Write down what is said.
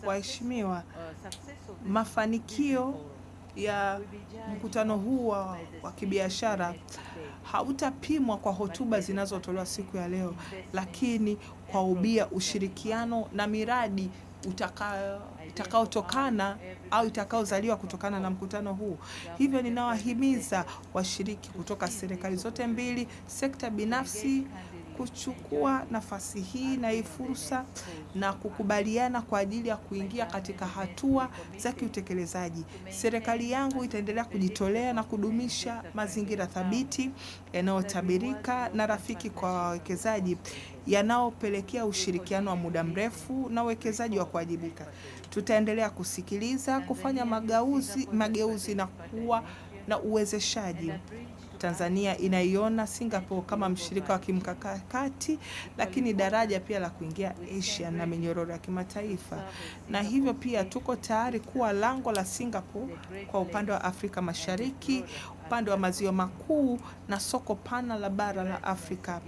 Waheshimiwa, mafanikio ya mkutano huu wa kibiashara hautapimwa kwa hotuba zinazotolewa siku ya leo, lakini kwa ubia, ushirikiano na miradi utakaotokana au itakaozaliwa kutokana na mkutano huu. Hivyo ninawahimiza washiriki kutoka serikali zote mbili, sekta binafsi, kuchukua nafasi hii na hii fursa na kukubaliana kwa ajili ya kuingia katika hatua za kiutekelezaji. Serikali yangu itaendelea kujitolea na kudumisha mazingira thabiti, yanayotabirika na rafiki kwa wawekezaji, yanayopelekea ushirikiano wa muda mrefu na uwekezaji wa kuwajibika. Tutaendelea kusikiliza, kufanya mageuzi na kuwa na uwezeshaji. Tanzania inaiona Singapore kama mshirika wa kimkakati, lakini daraja pia la kuingia Asia na minyororo ya kimataifa. Na hivyo pia tuko tayari kuwa lango la Singapore kwa upande wa Afrika Mashariki, upande wa maziwa makuu na soko pana la bara la Afrika.